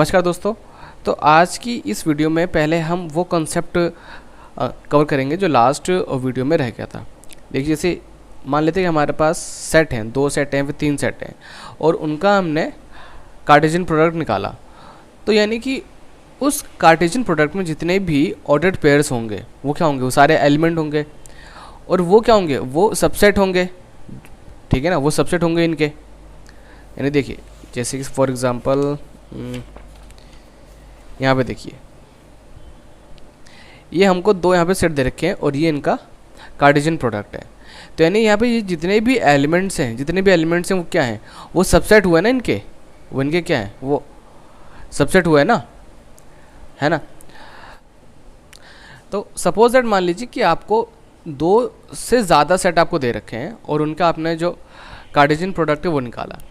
नमस्कार दोस्तों। तो आज की इस वीडियो में पहले हम वो कॉन्सेप्ट कवर करेंगे जो लास्ट वीडियो में रह गया था। देखिए, जैसे मान लेते हैं कि हमारे पास सेट हैं, 2 सेट हैं, फिर 3 सेट हैं और उनका हमने कार्टेशियन प्रोडक्ट निकाला। तो यानी कि उस कार्टेशियन प्रोडक्ट में जितने भी ऑर्डर्ड पेयर्स होंगे वो क्या होंगे, वो सारे एलिमेंट होंगे और वो क्या होंगे, वो सबसेट होंगे। ठीक है ना, वो सबसेट होंगे इनके। यानी देखिए, जैसे कि फॉर एग्जांपल यहाँ पे देखिए, ये हमको 2 यहाँ पे सेट दे रखे हैं और ये इनका कार्टेशियन प्रोडक्ट है। तो यानी यहाँ पे ये जितने भी एलिमेंट्स हैं वो क्या हैं, वो सबसेट हुए ना इनके, वो इनके क्या हैं, वो सबसेट हुए ना, है ना। तो सपोज दैट मान लीजिए कि आपको 2 से ज़्यादा सेट आपको दे रखे हैं और उनका आपने जो कार्टेशियन प्रोडक्ट है वो निकाला।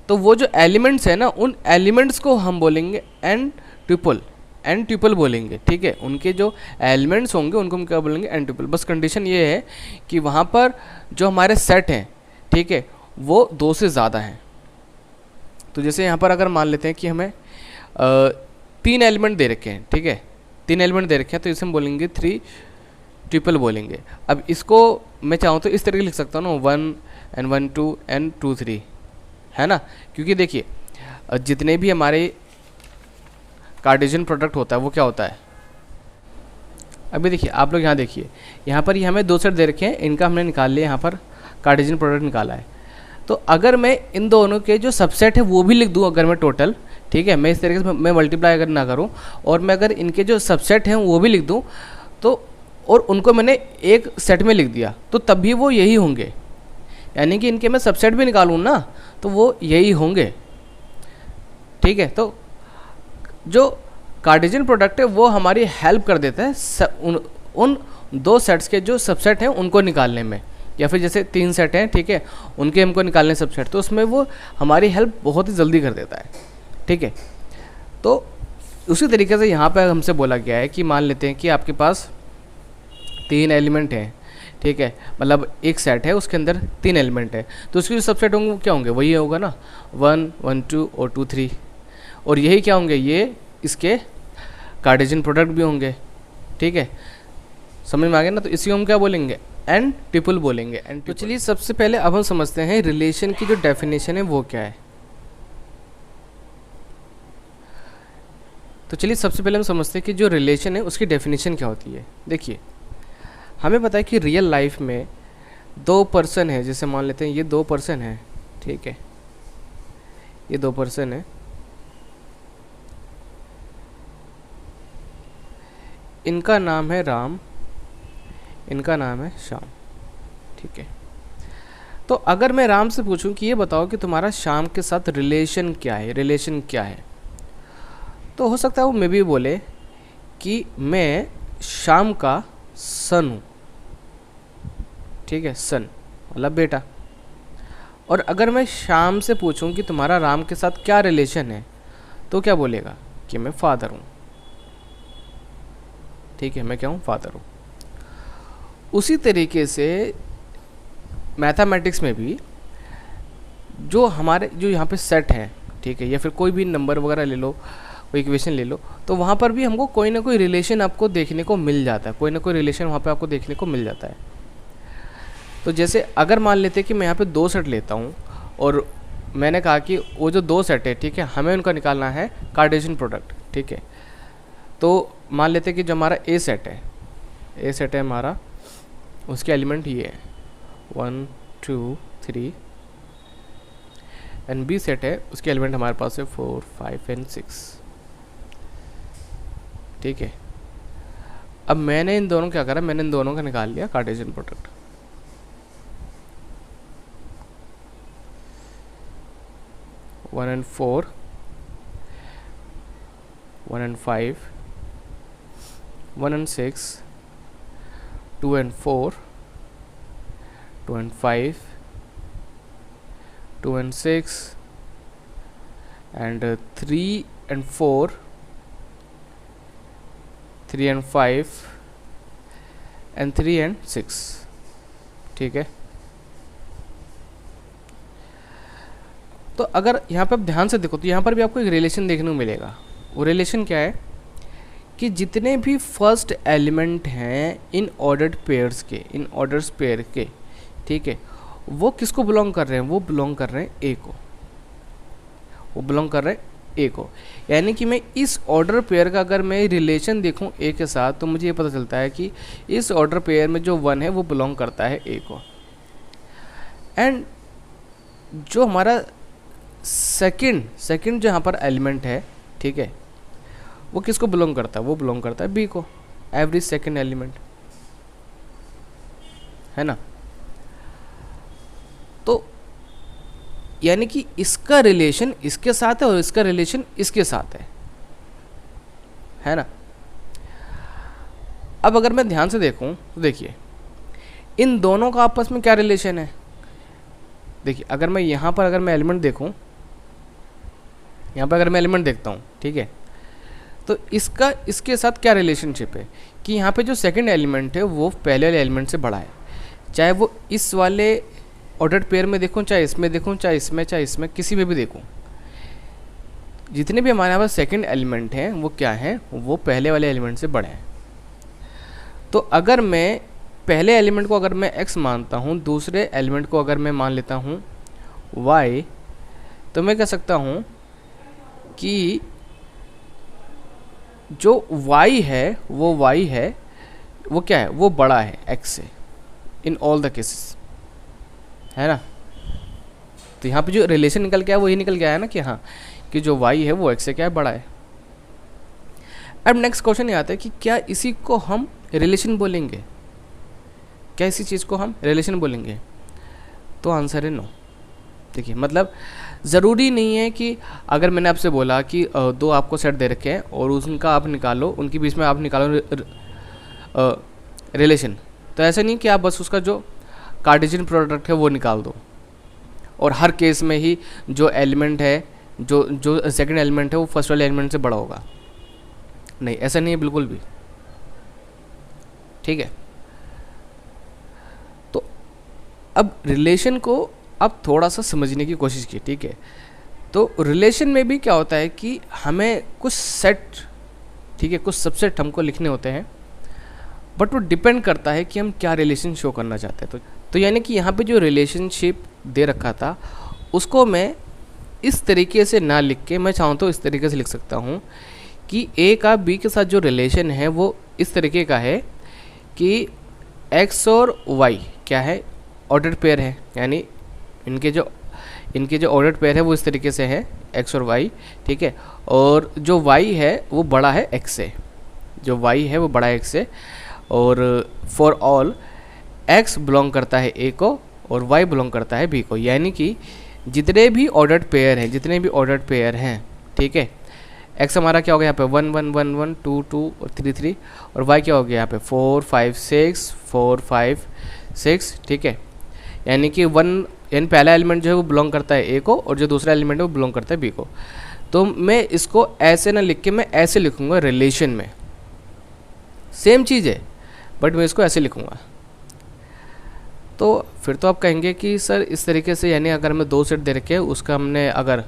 तो वो जो एलिमेंट्स है ना, उन एलिमेंट्स को हम बोलेंगे एन ट्यूपल बोलेंगे। ठीक है, उनके जो एलिमेंट्स होंगे उनको हम क्या बोलेंगे, एन ट्यूपल। बस कंडीशन ये है कि वहाँ पर जो हमारे सेट हैं, ठीक है, वो 2 से ज़्यादा हैं। तो जैसे यहाँ पर अगर मान लेते हैं कि हमें 3 एलिमेंट दे रखे हैं, ठीक है, 3 एलिमेंट दे रखे हैं, तो इसे हम बोलेंगे 3 ट्रिपल बोलेंगे। अब इसको मैं चाहूँ तो इस तरीके लिख सकता हूँ ना, 1 and 1 2 and 2 3, है ना। क्योंकि देखिए, जितने भी हमारे कार्टेशियन प्रोडक्ट होता है वो क्या होता है। अभी देखिए, आप लोग यहाँ देखिए, यहाँ पर ये हमें 2 सेट दे रखे हैं, इनका हमने निकाल लिया, यहाँ पर कार्टेशियन प्रोडक्ट निकाला है। तो अगर मैं इन दोनों के जो सबसेट है वो भी लिख दूँ, अगर मैं टोटल, ठीक है, मैं इस तरीके से मैं मल्टीप्लाई अगर ना करूँ और मैं अगर इनके जो सबसेट हैं वो भी लिख दूँ, तो और उनको मैंने एक सेट में लिख दिया, तो तब भी वो यही होंगे। यानी कि इनके मैं सबसेट भी निकालूँ ना तो वो यही होंगे। ठीक है, तो जो कार्टेशियन प्रोडक्ट है वो हमारी हेल्प कर देता है उन 2 सेट्स के जो सबसेट हैं उनको निकालने में, या फिर जैसे 3 सेट हैं, ठीक है, उनके हमको निकालने सबसेट, तो उसमें वो हमारी हेल्प बहुत ही जल्दी कर देता है। ठीक है, तो उसी तरीके से यहाँ पर हमसे बोला गया है कि मान लेते हैं कि आपके पास 3 एलिमेंट हैं, ठीक है, मतलब एक सेट है उसके अंदर 3 एलिमेंट है, तो उसके जो सबसेट होंगे वो क्या होंगे, वही होगा ना, 1 1 2 और 2 3, और यही क्या होंगे, ये इसके कार्टेशियन प्रोडक्ट भी होंगे। ठीक है, समझ में आ गया ना। तो इसी को हम क्या बोलेंगे, एन ट्रिपल बोलेंगे। एन तो चलिए, सबसे पहले अब हम समझते हैं रिलेशन की जो डेफिनेशन है वो क्या है। तो चलिए, सबसे पहले हम समझते हैं कि जो रिलेशन है उसकी डेफिनेशन क्या होती है। देखिए, हमें पता है कि रियल लाइफ में 2 पर्सन है, जैसे मान लेते हैं ये 2 पर्सन है, ठीक है, ये 2 पर्सन है, इनका नाम है राम, इनका नाम है श्याम। ठीक है, तो अगर मैं राम से पूछूं कि ये बताओ कि तुम्हारा श्याम के साथ रिलेशन क्या है, तो हो सकता है वो मे भी बोले कि मैं श्याम का सन हूँ। ठीक है, सन मतलब बेटा। और अगर मैं श्याम से पूछूं कि तुम्हारा राम के साथ क्या रिलेशन है, तो क्या बोलेगा कि मैं फादर हूँ। ठीक है, मैं क्या हूँ, फादर हूँ। उसी तरीके से मैथमेटिक्स में भी जो हमारे जो यहाँ पे सेट हैं, ठीक है, या फिर कोई भी नंबर वगैरह ले लो, कोई इक्वेशन ले लो, तो वहाँ पर भी हमको कोई ना कोई रिलेशन आपको देखने को मिल जाता है, कोई ना कोई रिलेशन वहाँ पे आपको देखने को मिल जाता है। तो जैसे अगर मान लेते हैं कि मैं यहाँ पे 2 सेट लेता हूँ और मैंने कहा कि वो जो 2 सेट है, ठीक है, हमें उनका निकालना है कार्टेशियन प्रोडक्ट। ठीक है, तो मान लेते हैं कि जो हमारा ए सेट है हमारा, उसके एलिमेंट ये है 1 2 3, एंड बी सेट है, उसके एलिमेंट हमारे पास है 4 5 एंड 6। ठीक है, अब मैंने इन दोनों क्या करा, मैंने इन दोनों का निकाल लिया Cartesian product. One and 4, 1 and 5, 1 and 6, 2 and 4, 2 and 5, 2 and 6, and 3 and 4, 3 and 5, and 3 and 6। ठीक है, तो अगर यहाँ पे आप ध्यान से देखो तो यहाँ पर भी आपको एक रिलेशन देखने को मिलेगा। वो रिलेशन क्या है कि जितने भी फर्स्ट एलिमेंट हैं इन ऑर्डर्ड पेयर्स के, इन ऑर्डर्स पेयर के, ठीक है, वो किसको बिलोंग कर रहे हैं, वो बिलोंग कर रहे हैं ए को, वो बिलोंग कर रहे हैं ए को। यानी कि मैं इस ऑर्डर पेयर का अगर मैं रिलेशन देखूं ए के साथ तो मुझे ये पता चलता है कि इस ऑर्डर पेयर में जो 1 है वो बिलोंग करता है ए को। एंड जो हमारा सेकंड जो यहाँ पर एलिमेंट है, ठीक है, वो किसको बिलोंग करता है, वो बिलोंग करता है बी को, एवरी सेकंड एलिमेंट, है ना। तो यानी कि इसका रिलेशन इसके साथ है और इसका रिलेशन इसके साथ है ना। अब अगर मैं ध्यान से देखूं तो देखिए इन दोनों का आपस में क्या रिलेशन है। देखिए अगर मैं यहाँ पर अगर मैं एलिमेंट देखूं, यहाँ पर अगर मैं एलिमेंट देखता हूँ, ठीक है, तो इसका इसके साथ क्या रिलेशनशिप है कि यहाँ पे जो सेकंड एलिमेंट है वो पहले वाले एलिमेंट से बड़ा है, चाहे वो इस वाले ऑर्डर्ड पेयर में देखूं, चाहे इसमें देखूं, चाहे इसमें किसी में भी देखूं, जितने भी हमारे पास सेकंड एलिमेंट हैं वो क्या हैं, वो पहले वाले एलिमेंट से बड़े हैं। तो अगर मैं पहले एलिमेंट को अगर मैं x मानता हूं, दूसरे एलिमेंट को अगर मैं मान लेता हूं y, तो मैं कह सकता हूं कि जो y है वो क्या है, वो बड़ा है x से इन ऑल द केसेस, है ना। तो यहाँ पे जो रिलेशन निकल गया वही निकल गया है ना कि हाँ कि जो y है वो x से क्या है, बड़ा है। अब नेक्स्ट क्वेश्चन ये आता है कि क्या इसी को हम रिलेशन बोलेंगे, क्या इसी चीज़ को हम रिलेशन बोलेंगे, तो आंसर है नो। देखिए मतलब ज़रूरी नहीं है कि अगर मैंने आपसे बोला कि दो आपको सेट दे रखे हैं और उनका आप निकालो, उनके बीच में आप निकालो रिलेशन, तो ऐसा नहीं कि आप बस उसका जो कार्टेशियन प्रोडक्ट है वो निकाल दो और हर केस में ही जो एलिमेंट है, जो सेकंड एलिमेंट है वो फर्स्ट वाले एलिमेंट से बड़ा होगा। नहीं, ऐसा नहीं है बिल्कुल भी, ठीक है। तो अब रिलेशन को अब थोड़ा सा समझने की कोशिश की, ठीक है। तो रिलेशन में भी क्या होता है कि हमें कुछ सेट, ठीक है, कुछ सबसेट हमको लिखने होते हैं, बट वो डिपेंड करता है कि हम क्या रिलेशन शो करना चाहते हैं। तो यानी कि यहाँ पे जो रिलेशनशिप दे रखा था उसको मैं इस तरीके से ना लिख के, मैं चाहूँ तो इस तरीके से लिख सकता हूँ कि ए का बी के साथ जो रिलेशन है वो इस तरीके का है कि x और y क्या है, ऑर्डर्ड पेयर है, यानी इनके जो ऑर्डर्ड पेयर है वो इस तरीके से है x और y, ठीक है। और जो y है वो बड़ा है x से, जो y है वो बड़ा है x से। और फॉर ऑल x बिलोंग करता है a को और y बिलोंग करता है b को, यानी कि जितने भी ऑर्डर्ड पेयर हैं, ठीक है, x हमारा क्या हो गया यहाँ पे 1 1 1 1 2 2 और 3 3, और y क्या हो गया यहाँ पे 4 5 6 4 5 6, ठीक है। यानी कि यानी पहला एलिमेंट जो है वो बिलोंग करता है a को और जो दूसरा एलिमेंट है वो बिलोंग करता है b को। तो मैं इसको ऐसे ना लिख के मैं ऐसे लिखूँगा, रिलेशन में सेम चीज़ है बट मैं इसको ऐसे लिखूँगा। तो फिर तो आप कहेंगे कि सर इस तरीके से, यानी अगर हमें दो सेट दे रखे हैं उसका हमने अगर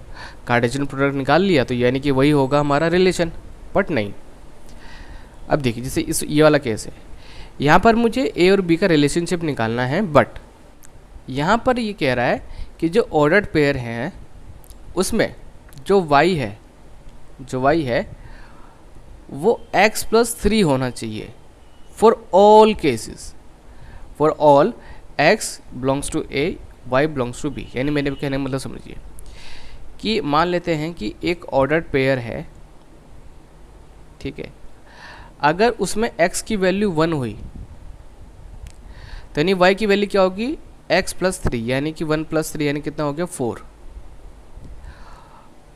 कार्टेशियन प्रोडक्ट निकाल लिया तो यानी कि वही होगा हमारा रिलेशन, बट नहीं। अब देखिए जैसे ये वाला केस है, यहाँ पर मुझे ए और बी का रिलेशनशिप निकालना है, बट यहाँ पर ये कह रहा है कि जो ऑर्डर्ड पेयर हैं उसमें जो y है वो x+3 होना चाहिए for all cases, for all x belongs to a, y belongs to b। यानी मैंने कहने का मतलब समझिए कि मान लेते हैं कि एक ऑर्डर्ड पेयर है, ठीक है, अगर उसमें x की वैल्यू 1 हुई तो यानी y की वैल्यू क्या होगी x+3, यानी कि 1+3 यानी कितना हो गया 4।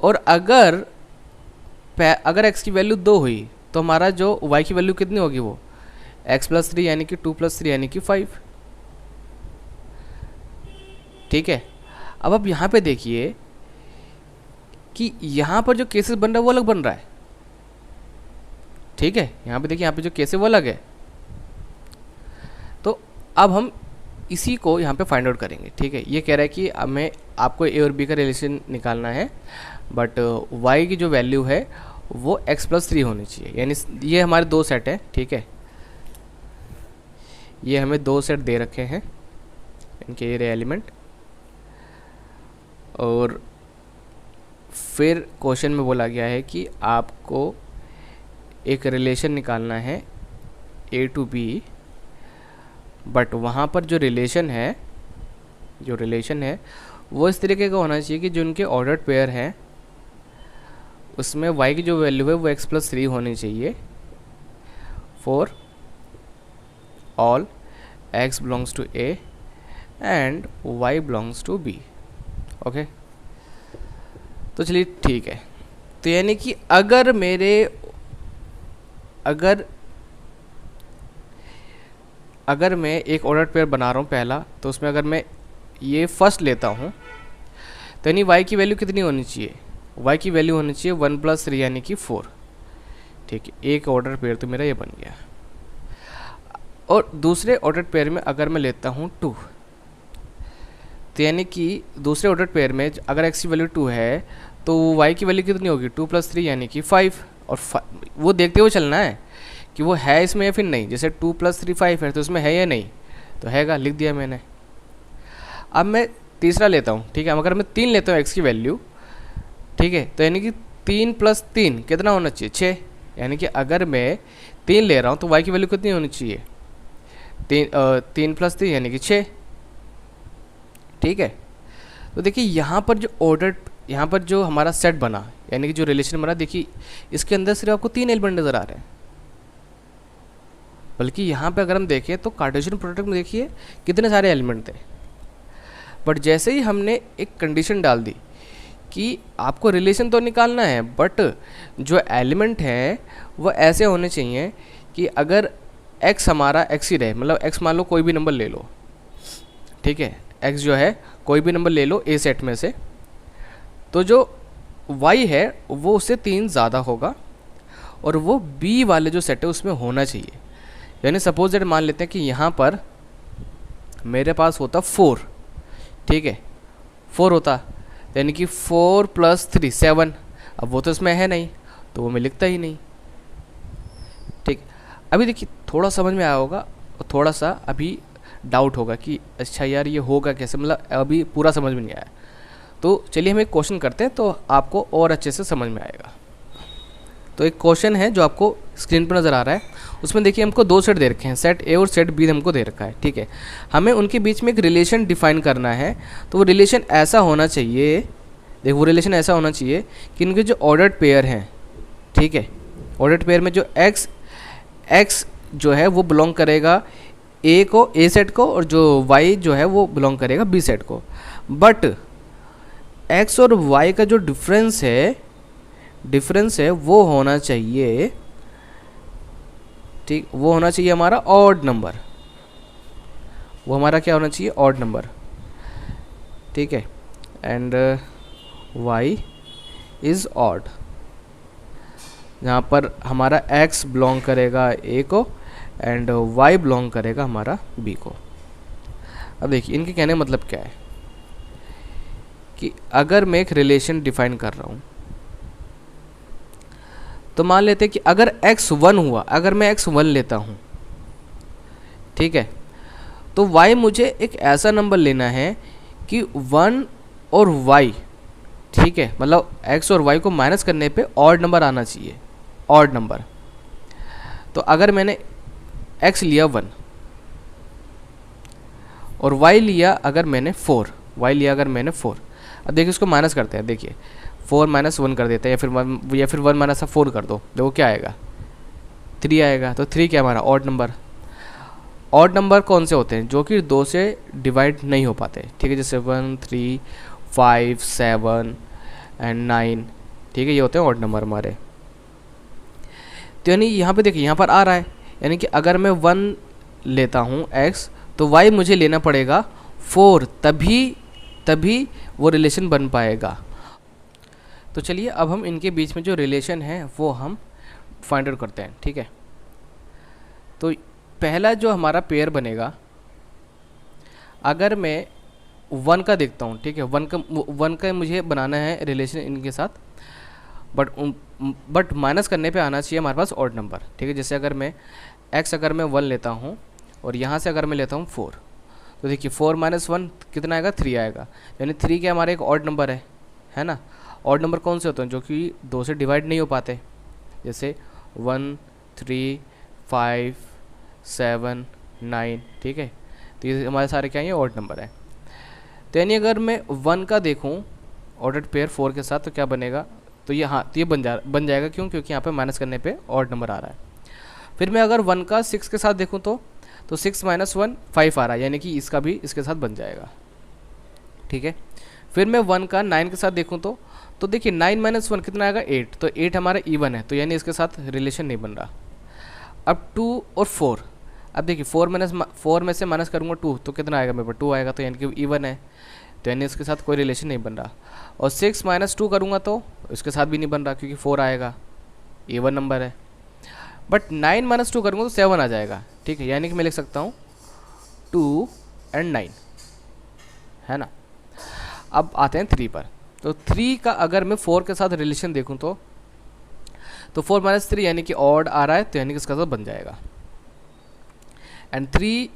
और अगर x की वैल्यू 2 हुई तो हमारा जो y की वैल्यू कितनी होगी, वो x+3 यानी कि 2+3 यानी कि 5, ठीक है। अब आप यहाँ पे देखिए कि यहाँ पर जो केसेस बन रहा है वो अलग बन रहा है, ठीक है। यहाँ पे देखिए, यहाँ पे जो केस है वो अलग है। तो अब हम इसी को यहाँ पे फाइंड आउट करेंगे, ठीक है। ये कह रहा है कि हमें आपको ए और बी का रिलेशन निकालना है, बट y की जो वैल्यू है वो x+3 होनी चाहिए। यानी ये हमारे दो सेट है, ठीक है, ये हमें दो सेट दे रखे हैं इनके ये एलिमेंट, और फिर क्वेश्चन में बोला गया है कि आपको एक रिलेशन निकालना है A to B, बट वहाँ पर जो रिलेशन है वो इस तरीके का होना चाहिए कि जो उनके ऑर्डर्ड पेयर हैं उसमें y की जो वैल्यू है वो x+3 होनी चाहिए for all x belongs to A and y belongs to B। Okay, तो चलिए ठीक है। तो यानी कि अगर मैं एक ऑर्डर पेयर बना रहा हूँ पहला, तो उसमें अगर मैं ये फर्स्ट लेता हूँ तो यानी y की वैल्यू कितनी होनी चाहिए, y की वैल्यू होनी चाहिए 1+3 यानी कि 4। ठीक है, एक ऑर्डर पेयर तो मेरा ये बन गया। और दूसरे ऑर्डर पेयर में अगर मैं लेता हूँ 2, तो यानी कि दूसरे ऑर्डर पेयर में अगर x की वैल्यू 2 है तो y की वैल्यू कितनी होगी 2+3 यानी कि 5। और वो देखते हुए चलना है कि वो है इसमें या फिर नहीं। जैसे 2+3 5 है तो इसमें है या नहीं, तो हैगा, लिख दिया मैंने। अब मैं तीसरा लेता हूँ, ठीक है, अगर मैं 3 लेता हूँ x की वैल्यू, ठीक है, तो यानी कि 3+3 कितना होना चाहिए 6। यानी कि अगर मैं 3 ले रहा हूँ तो y की वैल्यू कितनी होनी चाहिए 3+3 यानी कि 6। ठीक है, तो देखिए यहाँ पर जो हमारा सेट बना, यानी कि जो रिलेशन बना, देखिए इसके अंदर सिर्फ आपको 3 एलिमेंट नज़र आ रहे हैं। बल्कि यहाँ पे अगर हम देखें तो कार्टेशियन प्रोडक्ट में देखिए कितने सारे एलिमेंट थे। बट जैसे ही हमने एक कंडीशन डाल दी कि आपको रिलेशन तो निकालना है, बट जो एलिमेंट हैं वो ऐसे होने चाहिए कि अगर x हमारा x ही रहे, मतलब x मान लो कोई भी नंबर ले लो, ठीक है, x जो है कोई भी नंबर ले लो A सेट में से, तो जो y है वो उससे 3 ज़्यादा होगा और वो B वाले जो सेट है उसमें होना चाहिए। यानी सपोज दैट मान लेते हैं कि यहाँ पर मेरे पास होता 4, ठीक है, 4 होता, यानी कि 4+3 7। अब वो तो इसमें है नहीं तो वो मैं लिखता ही नहीं। ठीक, अभी देखिए थोड़ा समझ में आया होगा और थोड़ा सा अभी डाउट होगा कि अच्छा यार ये होगा कैसे, मतलब अभी पूरा समझ में नहीं आया। तो चलिए हम एक क्वेश्चन करते हैं तो आपको और अच्छे से समझ में आएगा। तो एक क्वेश्चन है जो आपको स्क्रीन पर नज़र आ रहा है, उसमें देखिए हमको दो सेट दे रखे हैं, सेट ए और सेट बी हमको दे रखा है। ठीक है, हमें उनके बीच में एक रिलेशन डिफाइन करना है। तो वो रिलेशन ऐसा होना चाहिए, देखो वो रिलेशन ऐसा होना चाहिए कि इनके जो ऑर्डर्ड पेयर हैं, ठीक है, ऑर्डर्ड पेयर में जो एक्स जो है वो बिलोंग करेगा ए को, ए सेट को, और जो वाई जो है वो बिलोंग करेगा बी सेट को। बट एक्स और वाई का जो डिफरेंस है वो होना चाहिए, ठीक, वो होना चाहिए हमारा ऑड नंबर। वो हमारा क्या होना चाहिए, ऑड नंबर। ठीक है, एंड y इज़ ऑड, जहाँ पर हमारा x बिलोंग करेगा a को एंड y बिलोंग करेगा हमारा b को। अब देखिए इनके कहने का मतलब क्या है कि अगर मैं एक रिलेशन डिफाइन कर रहा हूँ तो मान लेते हैं कि अगर x 1 हुआ, अगर मैं x 1 लेता हूँ, ठीक है, तो y मुझे एक ऐसा नंबर लेना है कि 1 और y, ठीक है, मतलब x और y को माइनस करने पे ऑड नंबर आना चाहिए, ऑड नंबर। तो अगर मैंने x लिया 1 और y लिया अगर मैंने 4, अब देखिए इसको माइनस करते हैं। देखिए 4 - 1 कर देते हैं, या फिर 1 - 4 कर दो, देखो क्या आएगा 3 आएगा। तो 3 क्या हमारा ऑड नंबर। ऑड नंबर कौन से होते हैं, जो कि 2 से डिवाइड नहीं हो पाते, ठीक है, जैसे 1 3 5 7 एंड 9, ठीक है, ये होते हैं ऑड नंबर हमारे। तो यानी यहाँ पे देखिए यहाँ पर आ रहा है, यानी कि अगर मैं 1 लेता हूँ x तो y मुझे लेना पड़ेगा 4, तभी वो रिलेशन बन पाएगा। तो चलिए अब हम इनके बीच में जो रिलेशन है वो हम फाइंड आउट करते हैं। ठीक है, तो पहला जो हमारा पेयर बनेगा, अगर मैं 1 का देखता हूँ, ठीक है, 1 का मुझे बनाना है रिलेशन इनके साथ। बट माइनस करने पे आना चाहिए हमारे पास ऑड नंबर, ठीक है। जैसे अगर मैं x अगर मैं 1 लेता हूँ और यहाँ से अगर मैं लेता हूँ 4, तो देखिए 4 माइनस 1 कितना आएगा, 3 आएगा। यानी 3 क्या हमारा एक ऑड नंबर है ना। ऑड नंबर कौन से होते हैं, जो कि 2 से डिवाइड नहीं हो पाते, जैसे 1, 3, 5, 7, 9, ठीक है। तो ये हमारे सारे क्या है, ऑड नंबर है। तो यानी अगर मैं 1 का देखूँ ऑर्डर्ड पेयर 4 के साथ, तो क्या बनेगा, तो ये हाँ, तो ये बन जाएगा। क्यों, क्योंकि यहाँ पे माइनस करने पे ऑड नंबर आ रहा है। फिर मैं अगर 1 का 6 के साथ देखूँ तो 6 माइनस 1 5 आ रहा है, यानी कि इसका भी इसके साथ बन जाएगा, ठीक है। फिर मैं 1 का 9 के साथ देखूँ तो देखिए 9 माइनस 1 कितना आएगा, 8। तो 8 हमारा इवन है, तो यानी इसके साथ रिलेशन नहीं बन रहा। अब 2 और 4, अब देखिए 4 में से माइनस करूँगा 2 तो कितना आएगा मेरे पास, 2 आएगा, तो यानी कि इवन है, तो यानी इसके साथ कोई रिलेशन नहीं बन रहा। और 6 माइनस 2 करूँगा तो इसके साथ भी नहीं बन रहा, क्योंकि 4 आएगा, इवन नंबर है। बट 9 माइनस 2 करूँगा तो 7 आ जाएगा, ठीक है। यानी कि मैं लिख सकता हूँ 2 and 9, है ना। अब आते हैं 3 पर। तो 3 का अगर मैं 4 के साथ रिलेशन देखूँ तो 4 माइनस 3 यानी कि ऑड आ रहा है, तो यानी कि इसका साथ बन जाएगा। एंड 3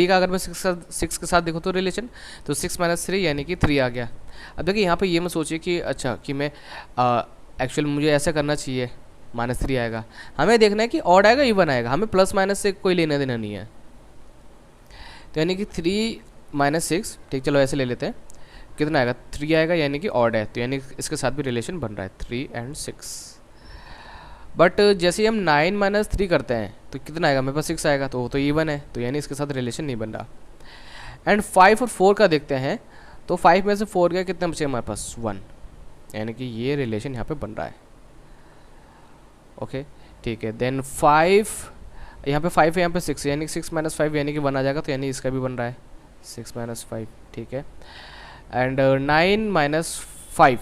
का अगर मैं 6 के साथ देखूँ तो रिलेशन, तो 6 माइनस 3 यानी कि 3 आ गया। अब देखिए यहाँ पे ये मैं सोचिए कि अच्छा कि मैं एक्चुअल मुझे ऐसा करना चाहिए, माइनस 3 आएगा। हमें देखना है कि ऑड आएगा इवन आएगा, हमें प्लस माइनस से कोई लेना देना नहीं है। तो यानी कि 3 माइनस 6, ठीक, चलो ऐसे ले लेते हैं, कितना आएगा, 3 आएगा, यानी कि ऑड है, तो यानी इसके साथ भी रिलेशन बन रहा है 3 and 6। बट जैसे ही हम 9 माइनस 3 करते हैं तो कितना आएगा, मेरे पास 6 आएगा, तो वो तो इवन है, तो यानी इसके साथ रिलेशन नहीं बन रहा। एंड 5 और 4 का देखते हैं, तो 5 में से 4 गया, कितने बचे हमारे पास, 1, यानी कि ये रिलेशन यहाँ पे बन रहा है। ओके, ठीक है। देन 5 यहाँ पे 5 है, यहाँ पे 6 है, यानी 6 माइनस 5 यानी कि 1 आ जाएगा, तो यानी इसका भी बन रहा है 6 माइनस 5, ठीक है। एंड 9 माइनस 5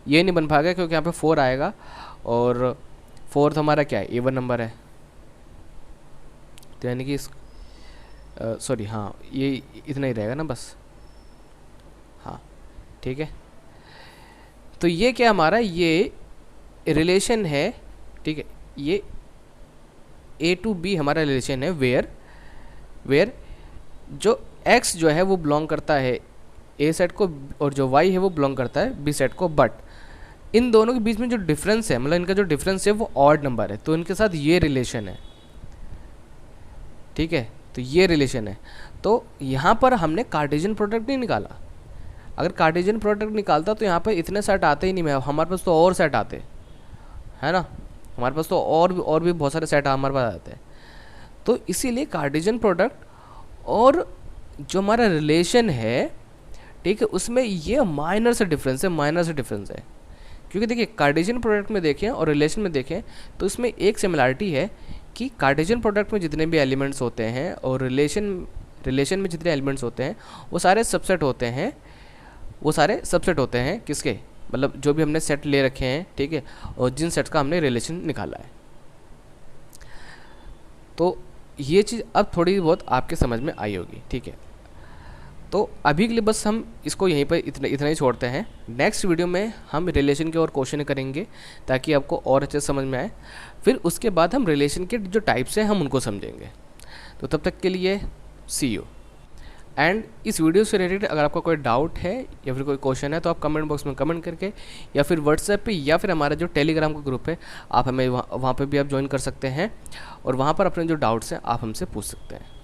ये नहीं बन पाएगा, क्योंकि यहाँ पे 4 आएगा, और 4 हमारा क्या है, इवन नंबर है, तो यानी कि इस सॉरी हाँ, ये इतना ही रहेगा ना बस, हाँ, ठीक है। तो ये क्या हमारा, ये रिलेशन है, ठीक है। ये A to B हमारा रिलेशन है, वेयर जो X जो है वो बिलोंग करता है A सेट को, और जो Y है वो बिलोंग करता है B सेट को। बट इन दोनों के बीच में जो डिफरेंस है, मतलब इनका जो डिफरेंस है वो ऑड नंबर है, तो इनके साथ ये रिलेशन है, ठीक है। तो ये रिलेशन है। तो यहाँ पर हमने कार्टेशियन प्रोडक्ट नहीं निकाला। अगर कार्टेशियन प्रोडक्ट निकालता तो यहाँ पर इतने सेट आते ही नहीं, हमारे पास तो और सेट आते, है ना। हमारे पास तो और भी बहुत सारे सेट हमारे पास आते हैं। तो इसीलिए कार्टेशियन प्रोडक्ट और जो हमारा रिलेशन है, ठीक है, उसमें ये माइनर से डिफरेंस है, क्योंकि देखिए कार्टेशियन प्रोडक्ट में देखें और रिलेशन में देखें तो इसमें एक सिमिलरिटी है कि कार्टेशियन प्रोडक्ट में जितने भी एलिमेंट्स होते हैं और रिलेशन में जितने एलिमेंट्स होते हैं वो सारे सबसेट होते हैं, किसके, मतलब जो भी हमने सेट ले रखे हैं, ठीक है, और जिन सेट्स का हमने रिलेशन निकाला है। तो ये चीज़ अब थोड़ी बहुत आपके समझ में आई होगी, ठीक है। तो अभी के लिए बस हम इसको यहीं पर इतना ही छोड़ते हैं। नेक्स्ट वीडियो में हम रिलेशन के और क्वेश्चन करेंगे ताकि आपको और अच्छे समझ में आए। फिर उसके बाद हम रिलेशन के जो टाइप्स हैं हम उनको समझेंगे। तो तब तक के लिए सी यू। एंड इस वीडियो से रिलेटेड अगर आपका कोई डाउट है या फिर कोई क्वेश्चन है तो आप कमेंट बॉक्स में कमेंट करके, या फिर व्हाट्सएप पे, या फिर हमारा जो टेलीग्राम का ग्रुप है आप हमें वहाँ पे भी आप ज्वाइन कर सकते हैं, और वहाँ पर अपने जो डाउट्स हैं आप हमसे पूछ सकते हैं।